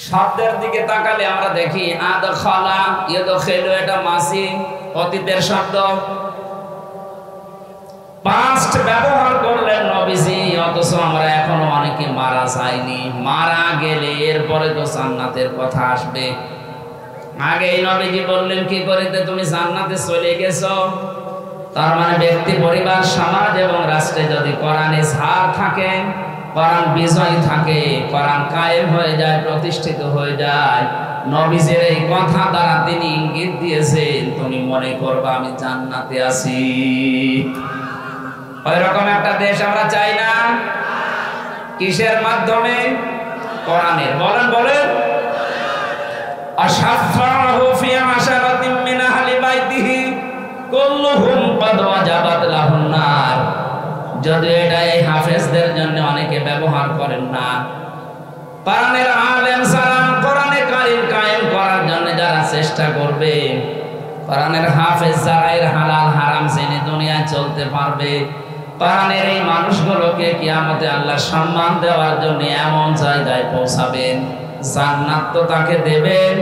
শব্দের দিকে তাকালে আমরা দেখি আদখালা ইয়াদখিলু, এটা মাসি অতীতের শব্দ। পাস্ট ব্যবহার করলেন নবীজি, অথচ আমরা এখনো অনেকে মারা যায়নি। মারা গেলে এরপরে তো জান্নাতের কথা আসবে। আগেই নবীজি বললেন কি করিতে তুমি জান্নাতে চলে গেছো। তার মানে ব্যক্তি, পরিবার, সমাজ এবং রাষ্ট্রে যদি কোরআনে ছাড় থাকে, কোরআন বিজয় থাকে, কোরআন কায়েম হয়ে যায়, প্রতিষ্ঠিত হয়ে যায়, নবীজির এই কথা দ্বারা তিনি ইঙ্গিত দিয়েছেন তুমি মনে করবা আমি জান্নাতে আছি। ওইরকম একটা দেশ আমরা চাই না। কিসের মাধ্যমে? কোরআনের। বলেন বলেন। আশাফাহু ফি আশারাতিন মিন আহলি বাইতিহি কুল্লুহুম ক্বাদ ওয়াজাবাত লাহুন নার। যদি এটা এই হাফেজদের জন্য অনেকে ব্যবহার করেন না, কোরআনের আলেম সালাম কোরআনে কারীম কায়েম করার জন্য যারা চেষ্টা করবে, কোরআনের হাফেজ যারা এর হালাল হারাম জেনে দুনিয়ায় চলতে পারবে, কোরআনের এই মানুষগুলোকে কিয়ামতে আল্লাহ সম্মান দেওয়ার জন্য এমন জায়গায় পৌঁছাবেন, জান্নাত তো তাকে দেবেন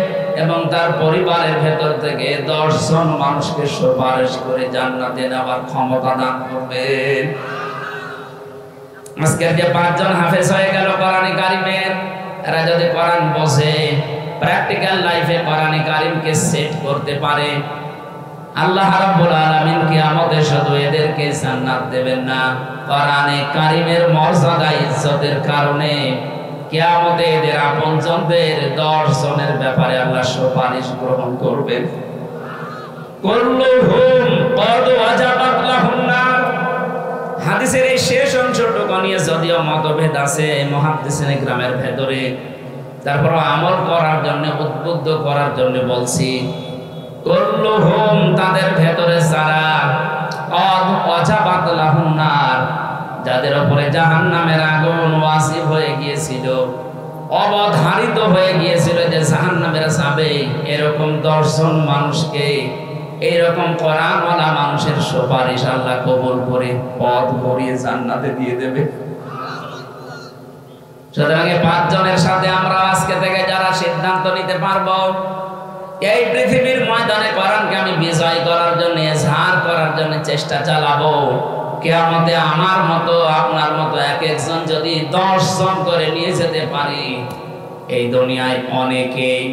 এবং তার পরিবারের ভেতর থেকে 10 জন মানুষকে সুপারিশ করে জান্নাতে নেওয়ার ক্ষমতা দান করবেন। আজকের যে 5 জন হাফেজ হয়ে গেল কোরআনে কারিমের, এরা যদি কোরআন বোঝে, প্র্যাকটিক্যাল লাইফে কোরআনে কারিমকে সেট করতে পারে, আল্লাহ রাব্বুল আলামিন কিয়ামতে শুধু এদেরকে জান্নাত দেবেন না, কোরআনে কারিমের মর্যাদা ইজ্জতের কারণে কিয়ামতে এদের আপনজনদের 10 জনের ব্যাপারে আল্লাহ সুপারিশ গ্রহণ করবেন। কুল্লুহুম ক্বাদ ওয়াজাবাত লাহুন নার। হাদিসের এই শেষ অংশটুকু নিয়ে যদিও মতভেদ আছে মুহাদ্দিসিনে কিরামের ভেতরে, তারপর আমল করার জন্য, উদ্বুদ্ধ করার জন্য বলছি। কুল্লুহুম, তাদের ভেতরে যারা ক্বাদ ওয়াজাবাত লাহুন নার, যাদের উপরে জাহান্নামের আগুন ওয়াজিব হয়ে গিয়েছিল, অবধারিত হয়ে গিয়েছিল যে জাহান্নামের যাবে, এরকম 10 জন মানুষকে এইরকম কোরআনওয়ালা মানুষের সুপারিশ আল্লাহ কবুল করে পথ ভরিয়ে জান্নাতে দিয়ে দেবে। সুতরাং 5 জনের সাথে আমরা আজকে থেকে যারা সিদ্ধান্ত নিতে পারবো এই পৃথিবীর ময়দানে কোরআনকে আমি বিজয় করার জন্য, এজহার করার জন্য চেষ্টা চালাবো, কিয়ামতে আমার মতো আপনার মতো এক একজন যদি 10 জন করে নিয়ে যেতে পারি, এই দুনিয়ায় অনেকেই,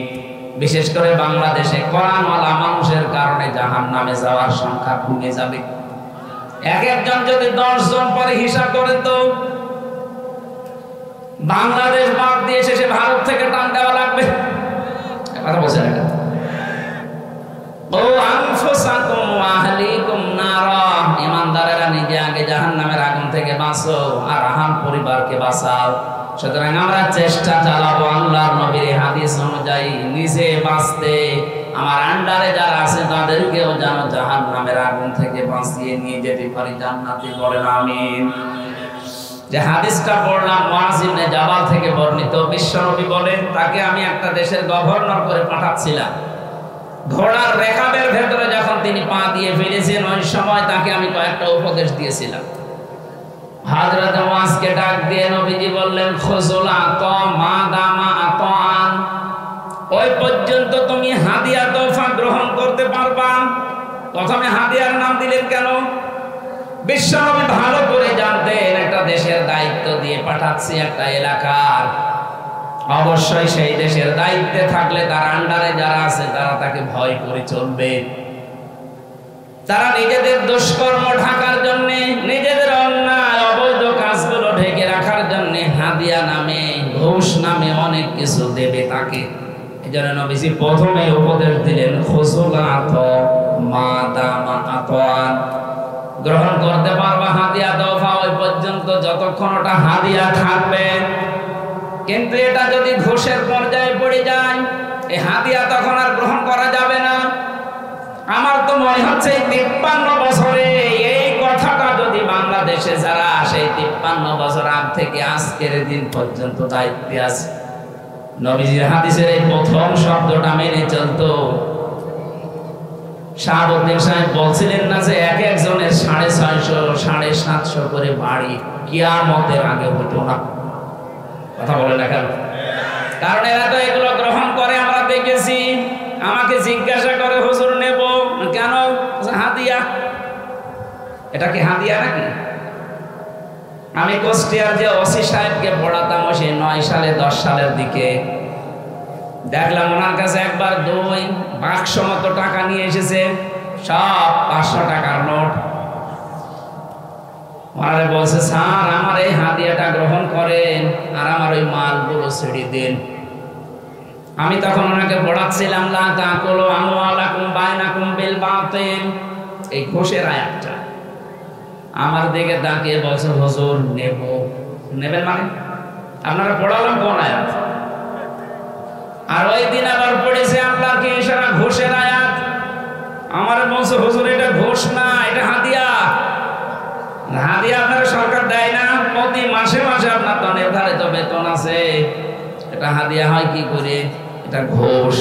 বিশেষ করে বাংলাদেশে কোরআনওয়ালা মানুষের কারণে জাহান্নামে যাওয়ার সংখ্যা কমে যাবে। এক একজন যদি 10 জন পরে হিসাব করেন তো বাংলাদেশ বাদ দিয়ে শেষে ভারত থেকে টান দেওয়া লাগবে। কথা বলছেন এটা? ও আনফুসাকুম ওয়া আহলিকুম নারা, ইমানদারেরা নিজে আগে জাহান্নামের আগুন থেকে বাঁচো আর আহাল পরিবারকে বাঁচাও। সুতরাং আমরা চেষ্টা চালাবো আল্লাহর নবীর হাদিস অনুযায়ী নিজে বাঁচতে, আমার আন্ডারে যারা আছে তাদেরকেও যেন জাহান্নামের আগুন থেকে বাঁচিয়ে নিয়ে যেতে পারি জান্নাতে। বলেন আমিন। যে হাদিসটা পড়লাম মুআয ইবনে জাবাল থেকে বর্ণিত, বিশ্বনবী বলেন তাকে আমি একটা দেশের গভর্নর করে পাঠাচ্ছিলাম। ঘোড়ার রেকাবের ভেতরে যখন তিনি পা দিয়ে ফেলেছেন, ওই সময় তাকে আমি কয়েকটা উপদেশ দিয়েছিলাম। হযরত মুআযকে ডাক দিয়ে নবীজি বললেন, খুযুলা আতা মা দামা আতান, ওই পর্যন্ত তুমি হাদিয়া তোফা গ্রহণ করতে পারবা। প্রথমে হাদিয়ার নাম দিলেন কেন? বিশ্বনবী ভালো করে জানতেন একটা দেশের দায়িত্ব দিয়ে পাঠাচ্ছি একটা এলাকার, অবশ্যই সেই দেশের দায়িত্বে থাকলে তার আন্ডারে যারা আছে তারা তাকে ভয় করে চলবে। তারা নিজেদের দুষ্কর্ম ঢাকার জন্য, নিজেদের অন্যায় অবৈধ কাজগুলো ঢেকে রাখার জন্য হাদিয়া নামে, ঘুষ নামে অনেক কিছু দেবে তাকে। এই জন্য নবীজি প্রথমে উপদেশ দিলেন, খুযুলা আতা মা দামা আতান, গ্রহণ করতে পারবা হাদিয়া দফা ওই পর্যন্ত যতক্ষণ ওটা হাদিয়া থাকবে। কিন্তু এটা যদি ঘুষের পর্যায়ে পড়ে যায়, এই হাদিয়া তখন আর গ্রহণ করা যাবে না। আমার তো মনে হচ্ছে 53 বছরে এই কথাটা যদি বাংলাদেশে যারা আসে 53 বছর আগ থেকে আজকের দিন পর্যন্ত দায়িত্বে আছে, নবীজির হাদিসের এই প্রথম শব্দটা মেনে চলতো। শাহাবুদ্দিন সাহেব বলছিলেন না যে এক একজনের 650 750 করে বাড়ি কিয়ামতের আগে হতো না? কথা বলে না কেন? কারণ এরা তো এগুলো এটা কি হাদিয়া নাকি? আমি কুষ্টিয়ার যে ওসি সাহেবকে পড়াতাম সে 9 সালে 10 সালের দিকে, দেখলাম ওনার কাছে একবার 2 বাক্স মতো টাকা নিয়ে এসেছে, সব 500 টাকার নোট। ওনারে বলছে, স্যার আমার এই হাদিয়াটা গ্রহণ করেন আর আমার ওই মালগুলো ছেড়ে দিন। আমি তখন ওনাকে পড়াচ্ছিলাম লা তাকুলু আমওয়ালাকুম বাইনাকুম বিল বাতিল, এই ঘোষের আয়াতটা। আমার দিকে তাকিয়ে বলছে, হুজুর নেব। নেবেন মানে? আপনারা পড়ালাম কোন আয়াত? আর ওই দিন আবার পড়েছে আপনার কি ইশারা ঘোষের আয়াত। আমার বলছে, হুজুর এটা ঘোষ না, এটা হাদিয়া। হাদিয়া আপনারা সরকার দেয় না? প্রতি মাসে মাসে আপনার তো নির্ধারিত বেতন আছে, এটা হাদিয়া হয় কি করে? এটা ঘোষ।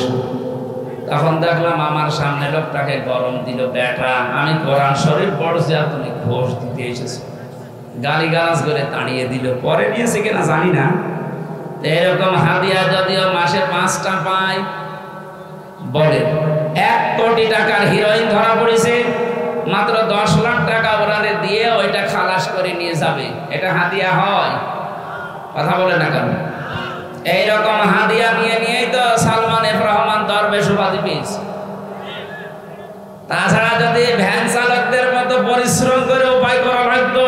তখন দেখলাম আমার সামনে লোকটাকে গরম দিল, বেটা আমি কোরআন শরীফ পড়ছি আর তুমি ঘোষ দিতে এসেছো। গালিগালাজ করে তাড়িয়ে দিল। পরে নিয়েছে কিনা জানি না। এরকম হাদিয়া যদিও মাসে 5টা পায়, বলে 1 কোটি টাকার হিরোইন ধরা পড়েছে, মাত্র 10 লাখ টাকা ওনারে দিয়ে ওইটা খালাস করে নিয়ে যাবে, এটা হাদিয়া হয়? কথা বলে না কেন? এইরকম হাদিয়া নিয়েই তো সালমান এফ রহমান দরবেশ উপাধি পেয়েছে। তাছাড়া যদি ভ্যান চালকদের মতো পরিশ্রম করে উপায় করা লাগতো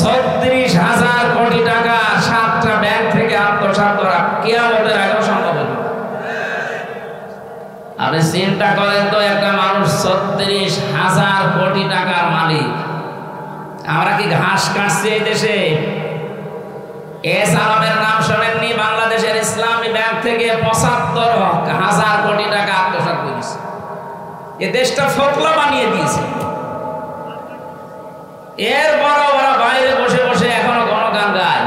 36,000 কোটি টাকা 7টা ব্যাংক থেকে আত্মসাৎ করা, কিয়ামতের আগেও সম্ভব হতো। আপনি চিন্তা করেন তো, একটা মানুষ 36,000 কোটি টাকার মালিক। আমরা কি ঘাস কাটছি এই দেশে? এস আলমের নাম শোনেননি? বাংলাদেশের ইসলামী ব্যাংক থেকে 75,000 কোটি টাকা আত্মসাৎ করেছে। এ দেশটা ফোকলা বানিয়ে দিয়েছে। এরপর ওরা বাইরে বসে বসে এখনো গণগান গায়।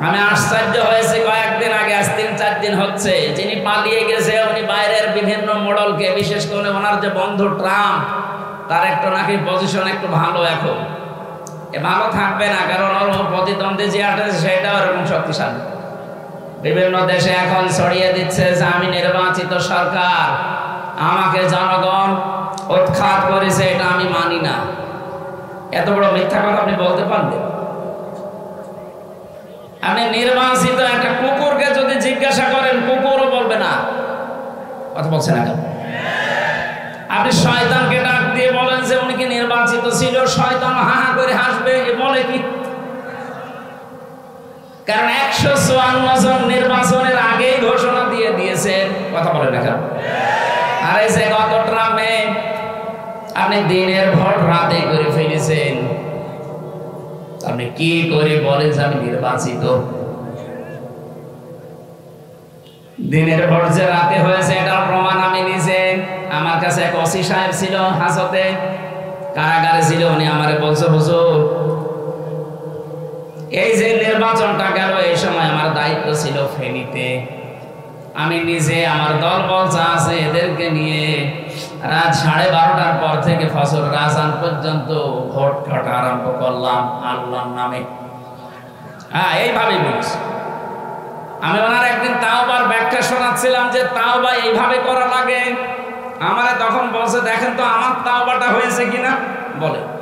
আমি আশ্চর্য হয়েছে, কয়েকদিন আগে, আজ 3-4 দিন হচ্ছে, যিনি পালিয়ে গেছে উনি বাইরের বিভিন্ন মডেলকে, বিশেষ করে ওনার যে বন্ধু ট্রাম্প, তার একটু নাকি পজিশন একটু ভালো। এখন এ ভালো থাকবে না, কারণ ওর প্রতিদ্বন্দ্বী যে আছে সেটাও এরকম শক্তিশালী। বিভিন্ন দেশে এখন ছড়িয়ে দিচ্ছে যে আমি নির্বাচিত সরকার, আমাকে জনগণ উৎখাত করেছে, এটা আমি মানি না। এত বড় মিথ্যা কথা আপনি বলতে পারবেন? আপনি নির্বাচিত একটা কুকুরকে যদি জিজ্ঞাসা করেন, কুকুরও বলবে না। কথা বলছেন না কেন? আপনি শয়তানকে ডাক দিয়ে বলেন যে উনি কি নির্বাচিত ছিল, শয়তান হা হা করে হাসবে। এ বলে কি? কারণ 154 জন নির্বাচনের আগেই ঘোষণা দিয়ে দিয়েছেন। কথা বলে না কেন? আর এই যে গত ট্রামে আপনি দিনের ভোট রাতে করে ফেলেছেন, আপনি কি করে বলেন যে আমি নির্বাচিত? দিনের ভোট যে রাতে হয়েছে এটার প্রমাণ আমি নিজে, আমার কাছে এক ওসি সাহেব ছিল, হাজতে কারাগারে ছিল, উনি আমারে বলছে, হুজুর এই যে নির্বাচনটা গেল, এই সময় আমার দায়িত্ব ছিল ফেনীতে, আমি নিজে আমার দল বলছা আছে এদেরকে নিয়ে রাত 12:30টার পর থেকে ফজর আযান পর্যন্ত ভোট কাটা আরম্ভ করলাম আল্লাহর নামে। হ্যাঁ, এইভাবেই বলছি। আমি ওনার একদিন তাওবার ব্যাখ্যা শোনাচ্ছিলাম যে তাওবা এইভাবে করা লাগে। আমারে তখন বলছে, দেখেন তো আমার তাওবাটা হয়েছে কিনা। বলে